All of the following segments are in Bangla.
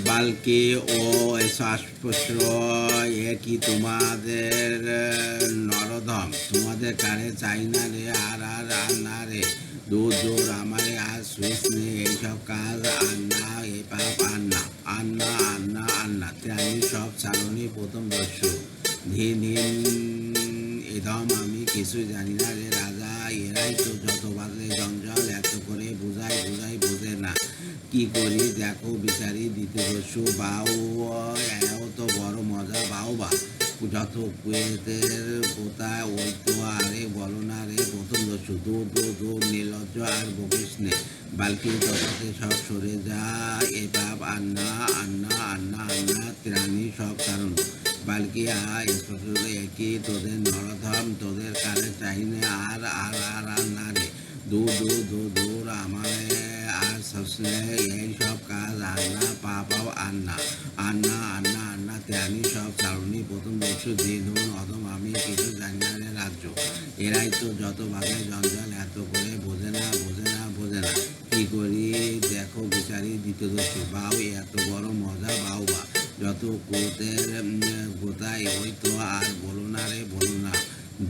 বাল্কি ও শ্বাসপ্রশ্বাস এ কি তোমাদের নরধম, তোমাদের কারে চাই না রে আর আর আর না রে, দূর দূর আমারে আর সুইস নে, এইসব কাজ আর না, এ পাপ আর না, আর না আর না আর না, আমি সব চালনি প্রথম দস্যু, ধীন এধম আমি কিছুই জানি না রে রাজা, এরাই তো যত বাজে জঞ্জাল, এত করে বোঝাই বোঝাই বোঝে না, কি করি দেখো বিচারি দিতে দস্যু বাউ, এও তো বড় মজা বাউ বা, যত কুয়েতের কোথায় ওই তো আরে বলো না রে প্রথম দস্যু, দূর দূর দূর নির্লজ্জ আর বকিস নে, বালকি তথাতে সব সরে যা, এ পাপ আর না আর না আর না আর না, ত্রাণী সব কারণ, বালকি স্পষ্ট একই তোদের নরধম, তোদের কারে চাইনে আর আর আর আর না রে, দূর দূর দূর দূর আমারে আর সসনে, এই সব কাজ আর না, পাপাও আর না, আর না আর না আর না, ত্যানি সব চালনি প্রথম দস্যু, দিন হন অদম আমি কিছু জানি না রে রাজ্য, এরাই তো যত বাজে জঞ্জাল, এত করে বোঝে না বোঝে না বোঝে না, কি করি দেখো বিচারি দ্বিতীয় দস্যু বাউ, এত বড় মজা বাউ বা, যত কোতের গোতায় ওই তো আর বলো না রে বলো না,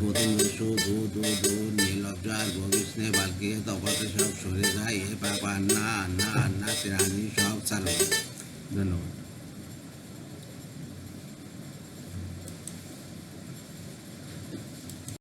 প্রথম দস্যু দূর দূর দূর নির্লজ্জ আর বলিস নে, বালকি তফাতে সব সরে যায়, এ পাপ আর না আর না আর না, ত্রাণী সব চালু। ধন্যবাদ।